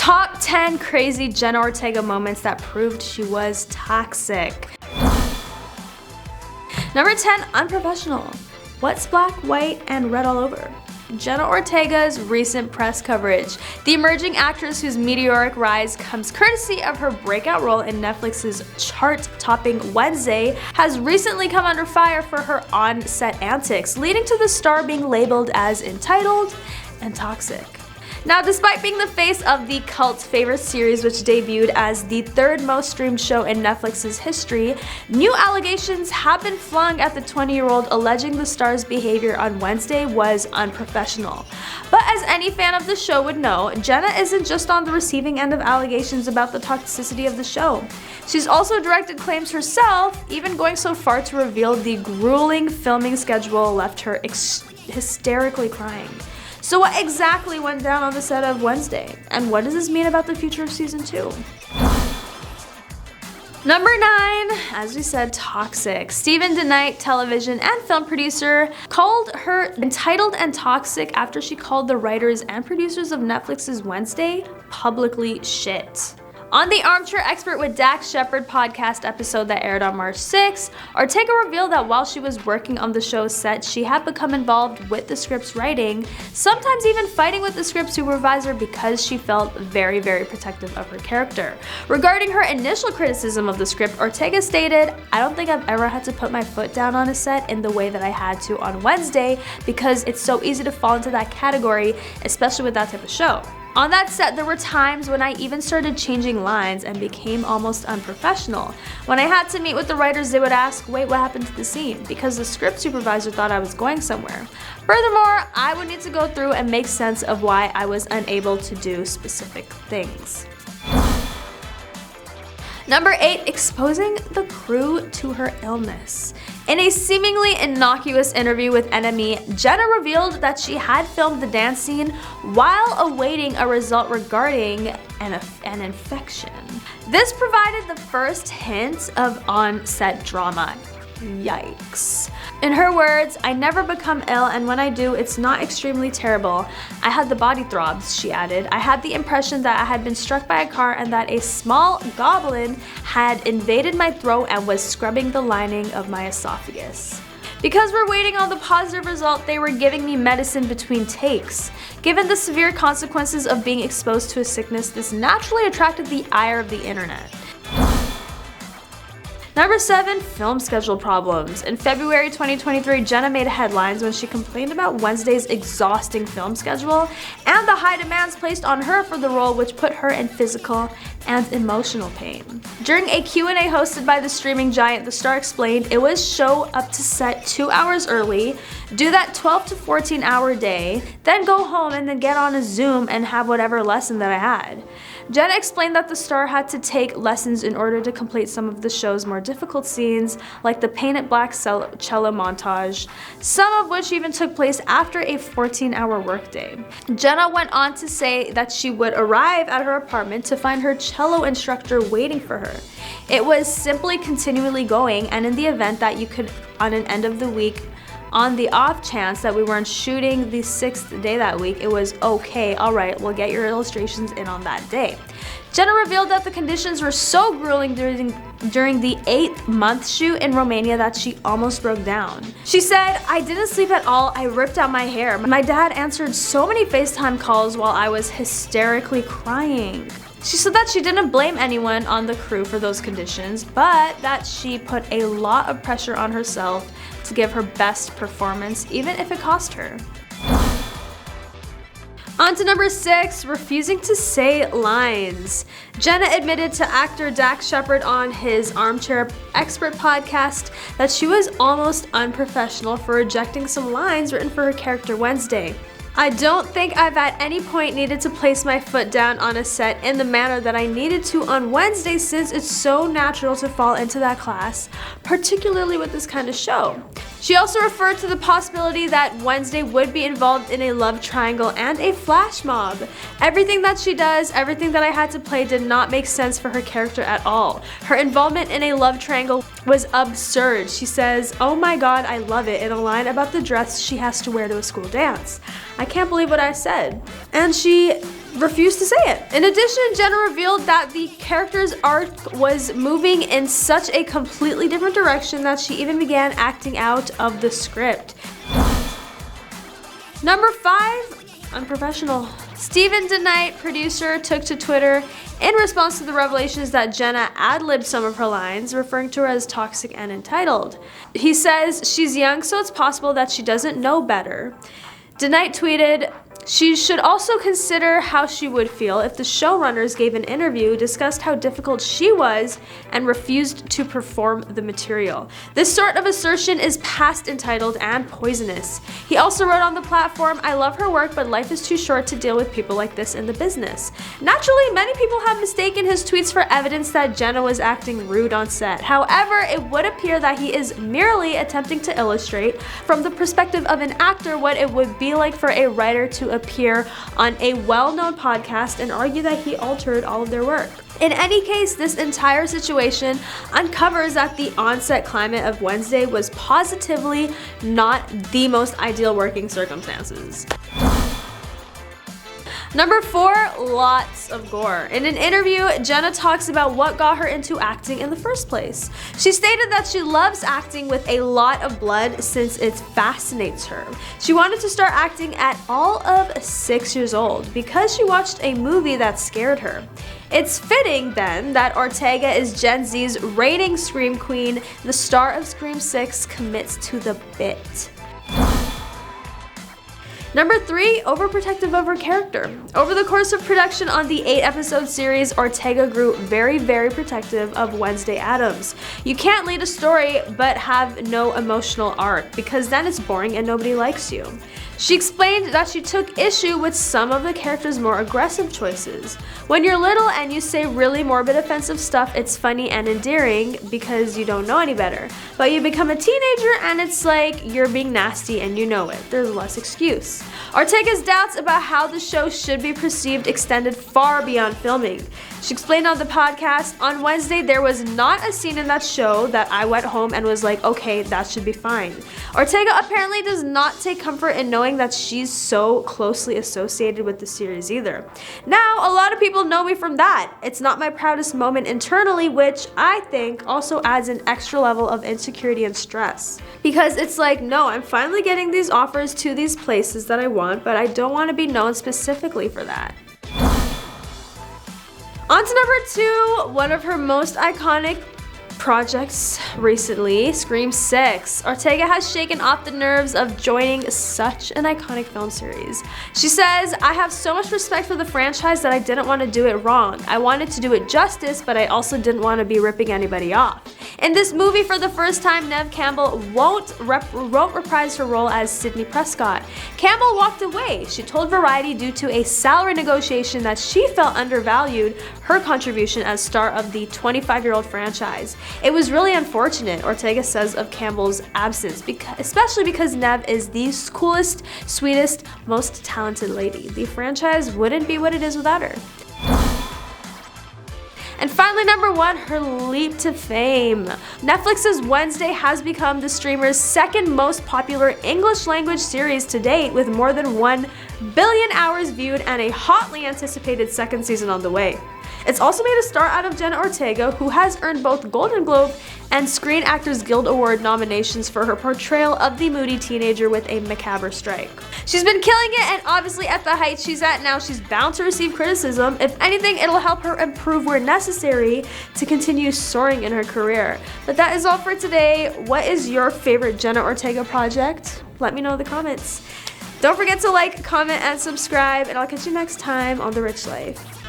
Top 10 crazy Jenna Ortega moments that proved she was toxic. Number 10, unprofessional. What's black, white, and red all over? Jenna Ortega's recent press coverage. The emerging actress whose meteoric rise comes courtesy of her breakout role in Netflix's chart-topping Wednesday has recently come under fire for her on-set antics, leading to the star being labeled as entitled and toxic. Now, despite being the face of the cult favorite series, which debuted as the third most streamed show in Netflix's history, new allegations have been flung at the 20-year-old, alleging the star's behavior on Wednesday was unprofessional. But as any fan of the show would know, Jenna isn't just on the receiving end of allegations about the toxicity of the show. She's also directed claims herself, even going so far to reveal the grueling filming schedule left her hysterically crying. So what exactly went down on the set of Wednesday? And what does this mean about the future of season 2? Number 9, as we said, toxic. Stephen DeKnight, television and film producer, called her entitled and toxic after she called the writers and producers of Netflix's Wednesday publicly shit. On the Armchair Expert with Dax Shepard podcast episode that aired on March 6, Ortega revealed that while she was working on the show's set, she had become involved with the script's writing, sometimes even fighting with the script supervisor because she felt very, very protective of her character. Regarding her initial criticism of the script, Ortega stated, "I don't think I've ever had to put my foot down on a set in the way that I had to on Wednesday because it's so easy to fall into that category, especially with that type of show. On that set, there were times when I even started changing lines and became almost unprofessional. When I had to meet with the writers, they would ask, wait, what happened to the scene? Because the script supervisor thought I was going somewhere. Furthermore, I would need to go through and make sense of why I was unable to do specific things." Number 8, exposing the crew to her illness. In a seemingly innocuous interview with NME, Jenna revealed that she had filmed the dance scene while awaiting a result regarding an infection. This provided the first hint of on-set drama. Yikes. In her words, "I never become ill, and when I do, it's not extremely terrible. I had the body throbs," she added. "I had the impression that I had been struck by a car and that a small goblin had invaded my throat and was scrubbing the lining of my esophagus. Because we're waiting on the positive result, they were giving me medicine between takes. Given the severe consequences of being exposed to a sickness, this naturally attracted the ire of the internet." Number 7, film schedule problems. In February 2023, Jenna made headlines when she complained about Wednesday's exhausting film schedule and the high demands placed on her for the role, which put her in physical and emotional pain. During a Q&A hosted by the streaming giant, the star explained it was show up to set 2 hours early, do that 12 to 14 hour day, then go home and then get on a Zoom and have whatever lesson that I had. Jenna explained that the star had to take lessons in order to complete some of the show's more difficult scenes, like the painted black cello montage, some of which even took place after a 14-hour workday. Jenna went on to say that she would arrive at her apartment to find her cello instructor waiting for her. It was simply continually going, and in the event that you could, on an end of the week, on the off chance that we weren't shooting the 6th day that week, it was okay, alright, we'll get your illustrations in on that day. Jenna revealed that the conditions were so grueling during the 8th-month shoot in Romania that she almost broke down. She said, "I didn't sleep at all, I ripped out my hair. My dad answered so many FaceTime calls while I was hysterically crying." She said that she didn't blame anyone on the crew for those conditions, but that she put a lot of pressure on herself to give her best performance, even if it cost her. On to number 6, refusing to say lines. Jenna admitted to actor Dax Shepard on his Armchair Expert podcast that she was almost unprofessional for rejecting some lines written for her character Wednesday. "I don't think I've at any point needed to place my foot down on a set in the manner that I needed to on Wednesday, since it's so natural to fall into that class, particularly with this kind of show." She also referred to the possibility that Wednesday would be involved in a love triangle and a flash mob. "Everything that she does, everything that I had to play did not make sense for her character at all. Her involvement in a love triangle was absurd." She says, "Oh my god, I love it," in a line about the dress she has to wear to a school dance. "I can't believe what I said." And she refused to say it. In addition, Jenna revealed that the character's arc was moving in such a completely different direction that she even began acting out of the script. Number 5, Unprofessional. Steven DeKnight, producer, took to Twitter in response to the revelations that Jenna ad-libbed some of her lines, referring to her as toxic and entitled. He says, "She's young, so it's possible that she doesn't know better." DeKnight tweeted, "She should also consider how she would feel if the showrunners gave an interview, discussed how difficult she was, and refused to perform the material. This sort of assertion is past entitled and poisonous." He also wrote on the platform, "I love her work, but life is too short to deal with people like this in the business." Naturally, many people have mistaken his tweets for evidence that Jenna was acting rude on set. However, it would appear that he is merely attempting to illustrate, from the perspective of an actor, what it would be like for a writer to appear on a well-known podcast and argue that he altered all of their work. In any case, this entire situation uncovers that the on-set climate of Wednesday was positively not the most ideal working circumstances. Number 4, lots of gore. In an interview, Jenna talks about what got her into acting in the first place. She stated that she loves acting with a lot of blood since it fascinates her. She wanted to start acting at all of 6 years old because she watched a movie that scared her. It's fitting, then, that Ortega is Gen Z's reigning Scream Queen. The star of Scream 6 commits to the bit. Number 3, overprotective of her character. Over the course of production on the 8-episode series, Ortega grew very, very protective of Wednesday Addams. You can't lead a story but have no emotional arc, because then it's boring and nobody likes you. She explained that she took issue with some of the character's more aggressive choices. When you're little and you say really morbid, offensive stuff, it's funny and endearing because you don't know any better. But you become a teenager and it's like you're being nasty and you know it. There's less excuse. Ortega's doubts about how the show should be perceived extended far beyond filming. She explained on the podcast, "On Wednesday, there was not a scene in that show that I went home and was like, okay, that should be fine." Ortega apparently does not take comfort in knowing that she's so closely associated with the series either. Now, a lot of people know me from that. It's not my proudest moment internally, which I think also adds an extra level of insecurity and stress. Because it's like, no, I'm finally getting these offers to these places that I want, but I don't want to be known specifically for that. On to number 2, one of her most iconic projects recently, Scream 6. Ortega has shaken off the nerves of joining such an iconic film series. She says, "I have so much respect for the franchise that I didn't want to do it wrong. I wanted to do it justice, but I also didn't want to be ripping anybody off." In this movie, for the first time, Neve Campbell won't reprise her role as Sidney Prescott. Campbell walked away. She told Variety due to a salary negotiation that she felt undervalued her contribution as star of the 25-year-old franchise. It was really unfortunate, Ortega says of Campbell's absence, especially because Neve is the coolest, sweetest, most talented lady. The franchise wouldn't be what it is without her. And finally, number 1, her leap to fame. Netflix's Wednesday has become the streamer's second most popular English language series to date, with more than 1 billion hours viewed and a hotly anticipated second season on the way. It's also made a star out of Jenna Ortega, who has earned both Golden Globe and Screen Actors Guild Award nominations for her portrayal of the moody teenager with a macabre strike. She's been killing it, and obviously at the height she's at now, she's bound to receive criticism. If anything, it'll help her improve where necessary to continue soaring in her career. But that is all for today. What is your favorite Jenna Ortega project? Let me know in the comments. Don't forget to like, comment, and subscribe, and I'll catch you next time on The Rich Life.